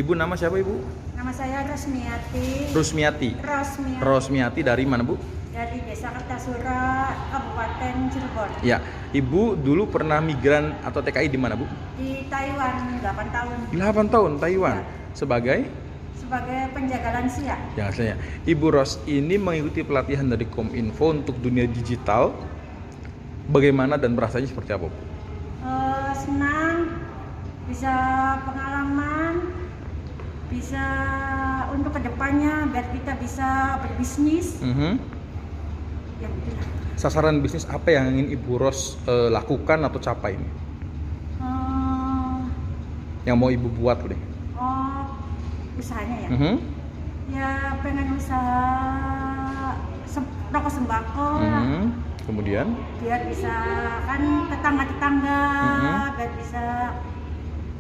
Ibu nama siapa Ibu? Nama saya Rosmiati. Rusmiati. Rosmiati. Rosmiati dari mana Bu? Dari Desa Kertasura, Kabupaten Cirebon. Ya, Ibu dulu pernah migran atau TKI di mana Bu? Di Taiwan 8 tahun. 8 tahun Taiwan. Ya. Sebagai? Sebagai penjaga lansia. Ya, saya. Ibu Ros ini mengikuti pelatihan dari Kominfo untuk dunia digital. Bagaimana dan rasanya seperti apa Bu? Senang, bisa pengalaman, bisa untuk kedepannya biar kita bisa berbisnis. Ya begitu. Sasaran bisnis apa yang ingin Ibu Ros lakukan atau capai ini? Yang mau Ibu buat deh? Usahanya ya. Ya pengen usaha toko sembako lah. Kemudian? Biar bisa kan tetangga-tetangga, biar bisa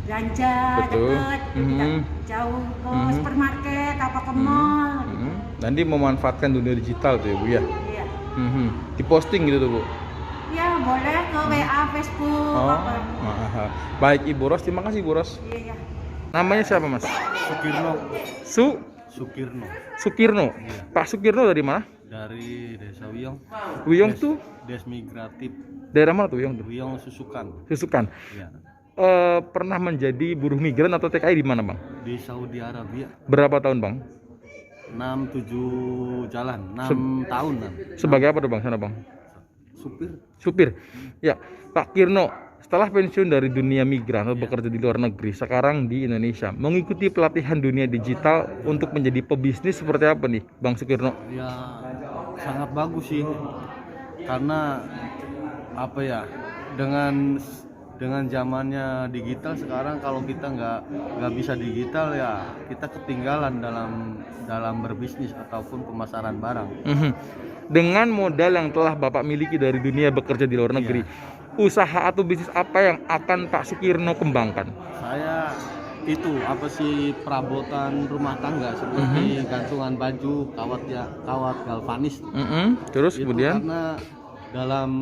belanja deket, tidak jauh ke supermarket apa ke mall. Nanti memanfaatkan dunia digital tuh ya Bu ya? Iya. Diposting gitu tuh Bu? Ya boleh ke WA, Facebook. Apa. Baik Ibu Ros, terima kasih Ibu Ros. Iya. Namanya siapa Mas? Sukirno. Sukirno. Sukirno. Iya. Pak Sukirno dari mana? Dari Desa Wiyong. Wiyong tuh Des migratif. daerah mana tuh Wiyong tuh? Wiyong Susukan. Susukan. Ya. Pernah menjadi buruh migran atau TKI di mana Bang? Di Saudi Arabia. Berapa tahun Bang? 6-7 jalan, 6 tahunan. Sebagai apa tuh Bang sana Bang? Supir. Supir. Ya, Pak Kirno, setelah pensiun dari dunia migran atau bekerja di luar negeri, sekarang di Indonesia, mengikuti pelatihan dunia digital untuk menjadi pebisnis seperti apa nih, Bang Sukirno? Ya, sangat bagus sih. Karena apa ya? Dengan zamannya digital sekarang, kalau kita nggak bisa digital ya kita ketinggalan dalam berbisnis ataupun pemasaran barang. Dengan modal yang telah Bapak miliki dari dunia bekerja di luar negeri, usaha atau bisnis apa yang akan Pak Sukirno kembangkan? Saya itu perabotan rumah tangga seperti gantungan baju, kawat galvanis. Terus Itu kemudian? karena dalam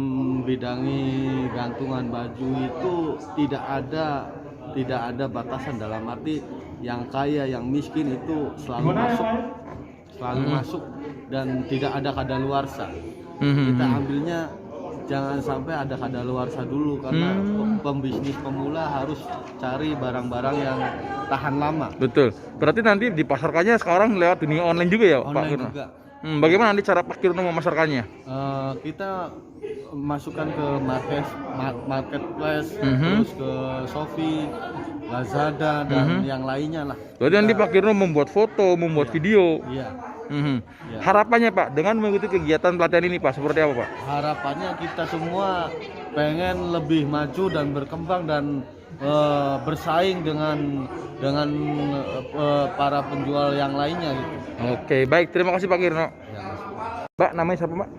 bidangi gantungan baju itu tidak ada batasan, dalam arti yang kaya yang miskin itu selalu masuk dan tidak ada kadaluarsa. Kita ambilnya jangan sampai ada kadaluarsa dulu, karena pembisnis pemula harus cari barang-barang yang tahan lama. Betul. Berarti nanti dipasarkannya sekarang lewat dunia online juga ya Pak Online Kirno? juga. Bagaimana nanti cara Pak Kirno memasarkannya? Kita masukkan ke marketplace, terus ke Shopee, Lazada dan yang lainnya lah. Jadi nanti Pak Kirno membuat foto, membuat video. Iya. Harapannya Pak dengan mengikuti kegiatan pelatihan ini Pak seperti apa Pak? Harapannya kita semua pengen lebih maju dan berkembang dan bersaing dengan para penjual yang lainnya gitu. Oke, baik, terima kasih Pak Kirno. Ya, Mbak, namanya siapa Mbak?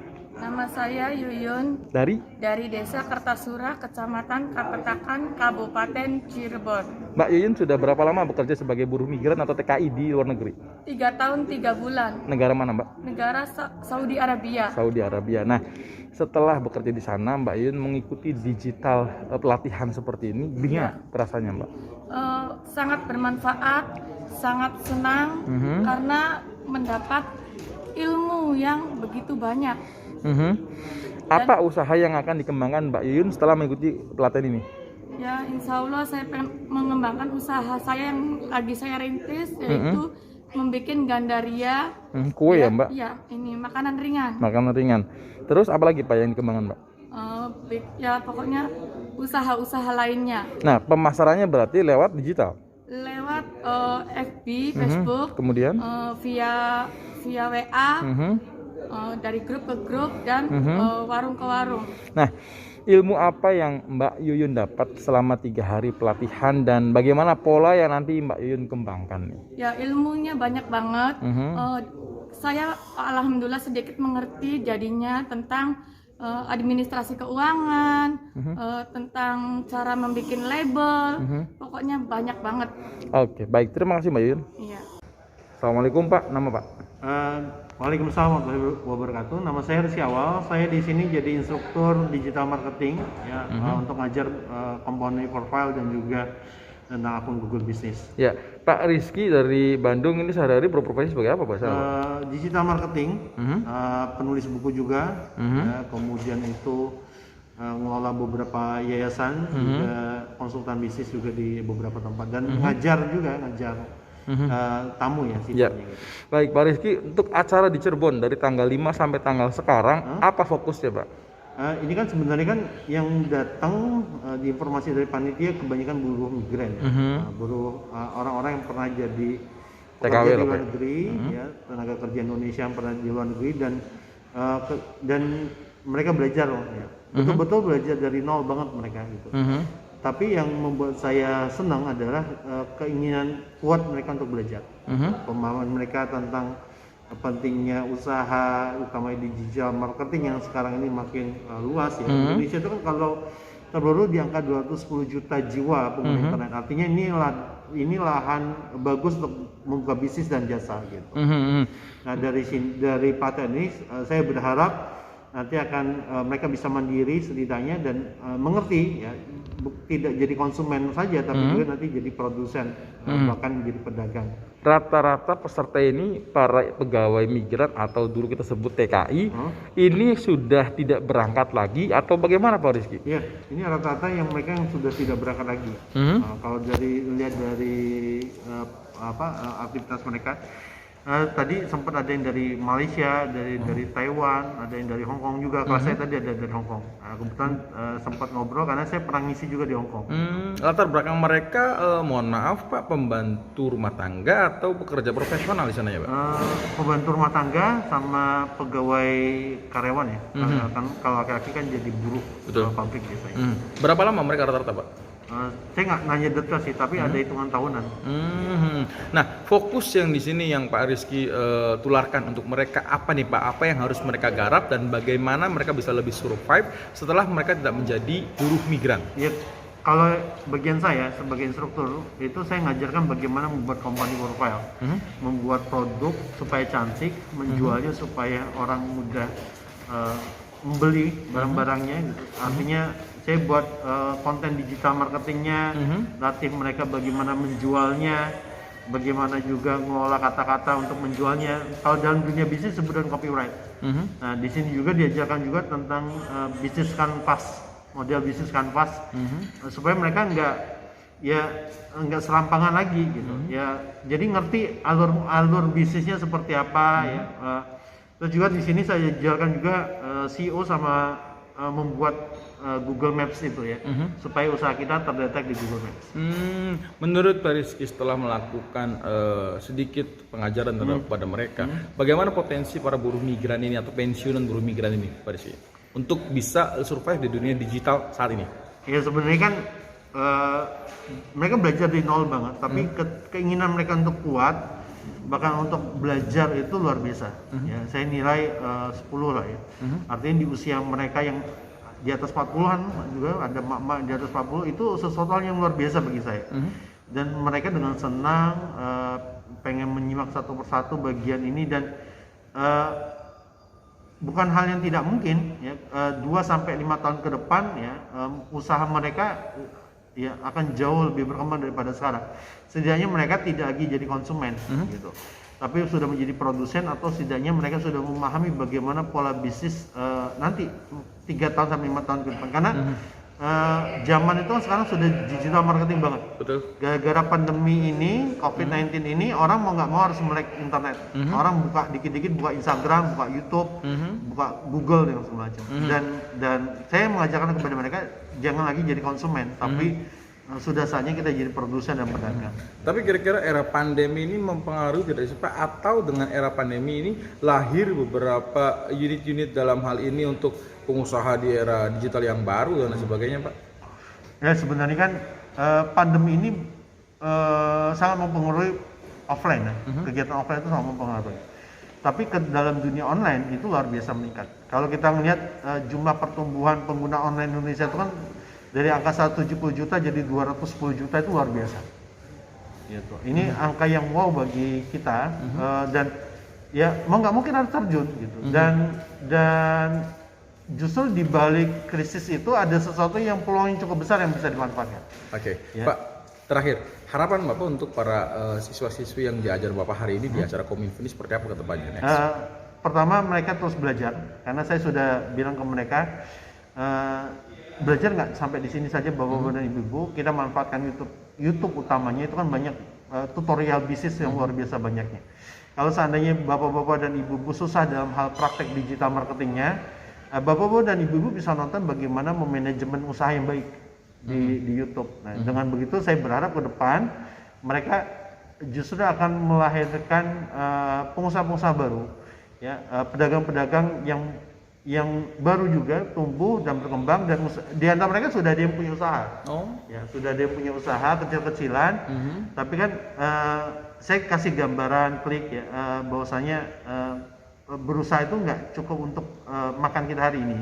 Nama saya Yuyun Dari? dari Desa Kertasura, Kecamatan Kapetakan, Kabupaten Cirebon. Mbak Yuyun sudah berapa lama bekerja sebagai buruh migran atau TKI di luar negeri? 3 tahun 3 bulan. Negara mana Mbak? Negara Saudi Arabia. Saudi Arabia. Nah, setelah bekerja di sana Mbak Yuyun mengikuti digital pelatihan seperti ini, gimana rasanya Mbak? Sangat bermanfaat, sangat senang karena mendapat ilmu yang begitu banyak. Apa usaha yang akan dikembangkan Mbak Yuyun setelah mengikuti pelatihan ini? Ya, insya Allah saya pengen mengembangkan usaha saya yang lagi saya rintis, yaitu membuat gandaria. Kue ya Mbak? Iya, ini makanan ringan. Makanan ringan. Terus apa lagi Pak yang dikembangkan Mbak? Ya pokoknya usaha-usaha lainnya. Nah, pemasarannya berarti lewat digital? Lewat FB, Facebook, Kemudian? via WA, dari grup ke grup dan warung ke warung. Nah, ilmu apa yang Mbak Yuyun dapat selama 3 hari pelatihan dan bagaimana pola yang nanti Mbak Yuyun kembangkan nih? Ya, ilmunya banyak banget. Saya alhamdulillah sedikit mengerti jadinya tentang administrasi keuangan, tentang cara membuat label, pokoknya banyak banget. Oke, baik, terima kasih Mbak Yuyun. Iya. Assalamualaikum Pak, nama Pak? Waalaikumsalam warahmatullahi wabarakatuh. Nama saya Rizky Awal. Saya di sini jadi instruktur digital marketing ya, untuk ngajar company profile dan juga tentang akun Google Business. Ya, Pak Rizky dari Bandung ini sehari-hari berprofesi sebagai apa Pak? Digital marketing, penulis buku juga, ya, kemudian itu mengelola beberapa yayasan, juga konsultan bisnis juga di beberapa tempat, dan ngajar tamu ya sifatnya. Gitu. Baik Pak Rizky, untuk acara di Cirebon dari tanggal 5 sampai tanggal sekarang, apa fokusnya Pak? Ini kan sebenarnya kan yang datang di informasi dari panitia kebanyakan buruh migran, buruh orang-orang yang pernah jadi pekerja di luar negeri, ya, tenaga kerja Indonesia yang pernah di luar negeri, dan mereka belajar loh, ya. Betul-betul belajar dari nol banget mereka gitu. Tapi yang membuat saya senang adalah keinginan kuat mereka untuk belajar, pemahaman mereka tentang pentingnya usaha, utama di digital marketing yang sekarang ini makin luas ya. Indonesia itu kan kalau terbaru di angka 210 juta jiwa pengguna internet, artinya ini lahan bagus untuk membuka bisnis dan jasa gitu. Nah dari paten ini saya berharap nanti akan mereka bisa mandiri setidaknya dan mengerti ya, tidak jadi konsumen saja tapi juga nanti jadi produsen, bahkan jadi pedagang. Rata-rata peserta ini para pegawai migran atau dulu kita sebut TKI ini sudah tidak berangkat lagi atau bagaimana Pak Rizky? Ya, ini rata-rata yang mereka yang sudah tidak berangkat lagi. Kalau lihat dari aktivitas mereka, tadi sempat ada yang dari Malaysia, dari Taiwan, ada yang dari Hong Kong juga. Kelas saya tadi ada dari Hong Kong. Kebetulan sempat ngobrol karena saya pernah ngisi juga di Hong Kong. Latar belakang mereka, mohon maaf Pak, pembantu rumah tangga atau pekerja profesional di sana ya Pak? Pembantu rumah tangga sama pegawai karyawan ya. Kan kalau laki-laki kan jadi buruh pabrik biasanya. Berapa lama mereka rata-rata Pak? Saya nggak nanya detail sih, tapi ada hitungan tahunan. Nah, fokus yang di sini yang Pak Rizky tularkan untuk mereka apa nih Pak? Apa yang harus mereka garap dan bagaimana mereka bisa lebih survive setelah mereka tidak menjadi buruh migran? Ya, kalau bagian saya sebagai instruktur itu saya ngajarkan bagaimana membuat company profile, membuat produk supaya cantik, menjualnya supaya orang mudah membeli barang-barangnya gitu. Artinya saya buat konten digital marketingnya, latih mereka bagaimana menjualnya, bagaimana juga mengelola kata-kata untuk menjualnya. Kalau dalam dunia bisnis sebutan copyright. Nah di sini juga diajarkan juga tentang bisnis kanvas, model bisnis kanvas, supaya mereka nggak serampangan lagi gitu. Ya jadi ngerti alur bisnisnya seperti apa ya. Terus juga di sini saya ajarkan juga CEO sama membuat Google Maps itu ya, supaya usaha kita terdetek di Google Maps. Menurut Pak Rizky setelah melakukan sedikit pengajaran kepada mereka, bagaimana potensi para buruh migran ini atau pensiunan buruh migran ini Pak Rizky untuk bisa survive di dunia digital saat ini? Ya sebenarnya kan mereka belajar di nol banget, tapi keinginan mereka untuk kuat, bahkan untuk belajar itu luar biasa. Ya, saya nilai 10 lah ya. Artinya di usia mereka yang di atas 40-an juga ada mak-mak di atas 40, itu sesuatu hal yang luar biasa bagi saya. Dan mereka dengan senang pengen menyimak satu persatu bagian ini, dan bukan hal yang tidak mungkin ya, 2-5 tahun ke depan ya, usaha mereka ya akan jauh lebih berkembang daripada sekarang. Setidaknya mereka tidak lagi jadi konsumen gitu, tapi sudah menjadi produsen, atau setidaknya mereka sudah memahami bagaimana pola bisnis nanti 3 tahun sampai 5 tahun ke depan. Karena zaman itu kan sekarang sudah digital marketing banget. Betul. Gara-gara pandemi ini, COVID-19 ini, orang mau nggak mau harus melek internet. Orang buka dikit-dikit, buka Instagram, buka YouTube, buka Google dan semacam. Dan saya mengajarkan kepada mereka jangan lagi jadi konsumen, tapi sudah saatnya kita jadi produsen dan pedagang. Tapi kira-kira era pandemi ini mempengaruhi tidak sih Pak? Atau dengan era pandemi ini lahir beberapa unit-unit dalam hal ini untuk pengusaha di era digital yang baru dan sebagainya Pak? Ya sebenarnya kan pandemi ini sangat mempengaruhi offline ya. Kegiatan offline itu sangat mempengaruhi. Tapi ke dalam dunia online itu luar biasa meningkat. Kalau kita melihat jumlah pertumbuhan pengguna online Indonesia itu kan dari angka 170 juta jadi 210 juta, itu luar biasa. Gitu. Ini angka yang wow bagi kita, dan ya mau nggak mungkin harus terjun gitu. Dan justru di balik krisis itu ada sesuatu yang peluang yang cukup besar yang bisa dimanfaatkan. Oke. Ya. Pak, Terakhir, harapan Bapak untuk para siswa-siswi yang diajar Bapak hari ini di acara Kominfo ini seperti apa ke depannya? Next? Pertama, mereka terus belajar, karena saya sudah bilang ke mereka, belajar nggak sampai di sini saja bapak-bapak dan ibu-ibu. Kita manfaatkan YouTube utamanya, itu kan banyak tutorial bisnis yang luar biasa banyaknya. Kalau seandainya bapak-bapak dan ibu-ibu susah dalam hal praktek digital marketingnya, bapak-bapak dan ibu-ibu bisa nonton bagaimana memanajemen usaha yang baik di YouTube. Nah, dengan begitu saya berharap ke depan mereka justru akan melahirkan pengusaha-pengusaha baru, ya, pedagang-pedagang yang baru juga tumbuh dan berkembang, dan di antara mereka sudah ada yang punya usaha. Ya, sudah ada yang punya usaha kecil-kecilan. Tapi kan saya kasih gambaran klik ya, bahwasanya berusaha itu nggak cukup untuk makan kita hari ini.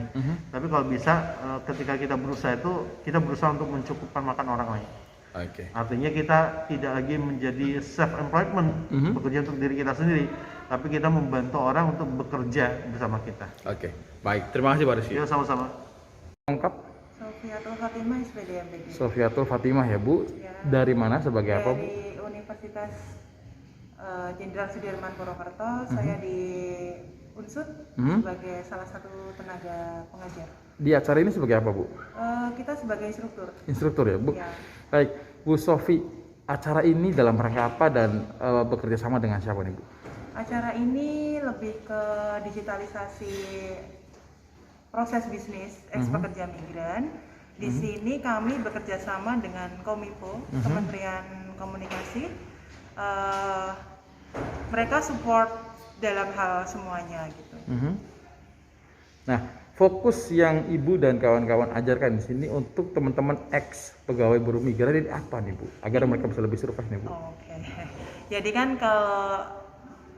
Tapi kalau bisa ketika kita berusaha itu kita berusaha untuk mencukupkan makan orang lain. Artinya kita tidak lagi menjadi self employment, bekerja untuk diri kita sendiri, tapi kita membantu orang untuk bekerja bersama kita. Baik, terima kasih Pak Rizky. Ya, sama-sama. Lengkap. Sofiatul Fatimah SPDMPG. Sofiatul Fatimah ya Bu. Ya. Dari mana sebagai apa Bu? Dari Universitas Jenderal Sudirman Purwokerto. Saya di Unsud sebagai salah satu tenaga pengajar. Di acara ini sebagai apa Bu? Kita sebagai instruktur. Instruktur ya Bu. Ya. Baik, Bu Sofi, acara ini dalam rangka apa dan bekerja sama dengan siapa nih Bu? Acara ini lebih ke digitalisasi proses bisnis pekerja migran. Di sini kami bekerja sama dengan Kominfo, Kementerian Komunikasi. Mereka support dalam hal semuanya gitu. Nah, fokus yang Ibu dan kawan-kawan ajarkan di sini untuk teman-teman ex pegawai buruh migran ini apa nih Bu? Agar mereka bisa lebih survive nih Bu. Oke. Jadi kan kalau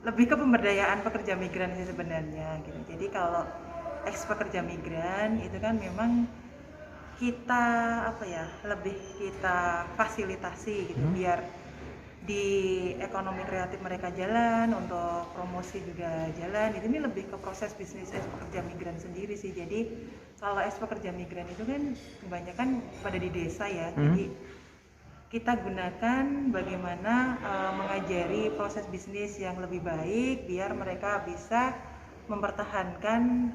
lebih ke pemberdayaan pekerja migran sih sebenarnya gitu. Jadi kalau ex pekerja migran itu kan memang kita lebih kita fasilitasi gitu biar di ekonomi kreatif mereka jalan, untuk promosi juga jalan. Ini lebih ke proses bisnis ex pekerja migran sendiri sih. Jadi kalau ex pekerja migran itu kan kebanyakan pada di desa ya. Jadi kita gunakan bagaimana mengajari proses bisnis yang lebih baik biar mereka bisa mempertahankan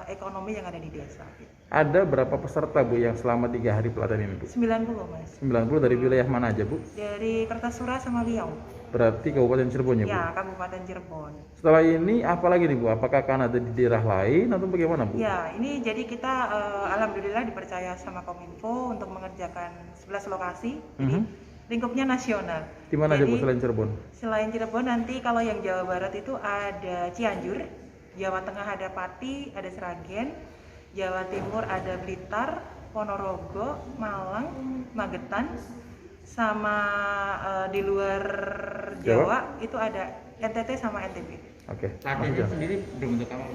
ekonomi yang ada di desa. Ada berapa peserta Bu yang selama 3 hari pelatihan ini Bu? 90 Mas. 90 dari wilayah mana aja Bu? Dari Kertasura sama Riau. Berarti Kabupaten Cirebon ya Bu? Ya, Kabupaten Cirebon. Setelah ini apa lagi nih Bu? Apakah akan ada di daerah lain atau bagaimana Bu? Ya, ini jadi kita alhamdulillah dipercaya sama Kominfo untuk mengerjakan 11 lokasi. Jadi lingkupnya nasional. Di mana aja Bu selain Cirebon? Selain Cirebon nanti kalau yang Jawa Barat itu ada Cianjur, Jawa Tengah ada Pati, ada Sragen, Jawa Timur ada Blitar, Ponorogo, Malang, Magetan, sama di luar Jawa itu ada NTT sama NTB. Latihannya sendiri berbentuk apa?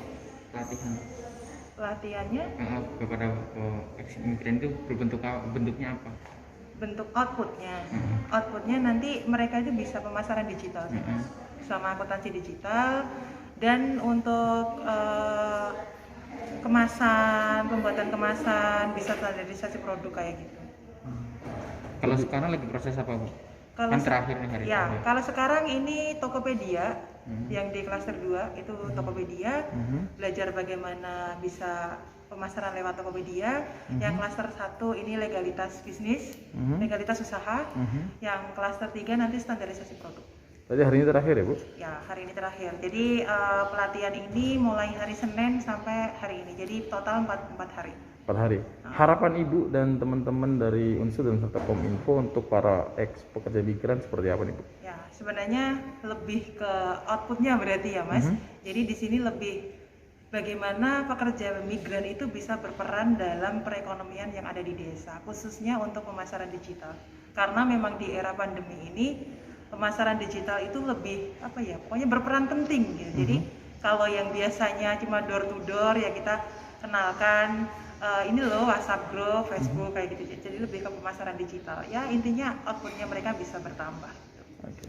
Latihannya kepada ex imigran itu berbentuk apa? Bentuknya apa? Bentuk outputnya nanti mereka itu bisa pemasaran digital sama akuntansi digital, dan untuk pembuatan kemasan bisa standarisasi produk kayak gitu. Kalau sekarang lagi proses apa Bu? Kan terakhir nih hari terakhir. Kalau sekarang ini Tokopedia yang di klaster 2 itu Tokopedia, belajar bagaimana bisa pemasaran lewat Tokopedia. Yang klaster 1 ini legalitas bisnis, legalitas usaha. Yang klaster 3 nanti standarisasi produk. Tadi hari ini terakhir ya Bu? Ya, hari ini terakhir. Jadi pelatihan ini mulai hari Senin sampai hari ini. Jadi total 4 hari. 4 hari. Harapan Ibu dan teman-teman dari Unsur dan serta Kominfo untuk para ex pekerja migran seperti apa nih Bu? Ya, sebenarnya lebih ke outputnya berarti ya Mas. Jadi di sini lebih bagaimana pekerja migran itu bisa berperan dalam perekonomian yang ada di desa, khususnya untuk pemasaran digital. Karena memang di era pandemi ini pemasaran digital itu lebih pokoknya berperan penting gitu. Jadi kalau yang biasanya cuma door to door ya kita kenalkan ini loh WhatsApp group, Facebook kayak gitu. Jadi lebih ke pemasaran digital. Ya intinya outputnya mereka bisa bertambah. Oke.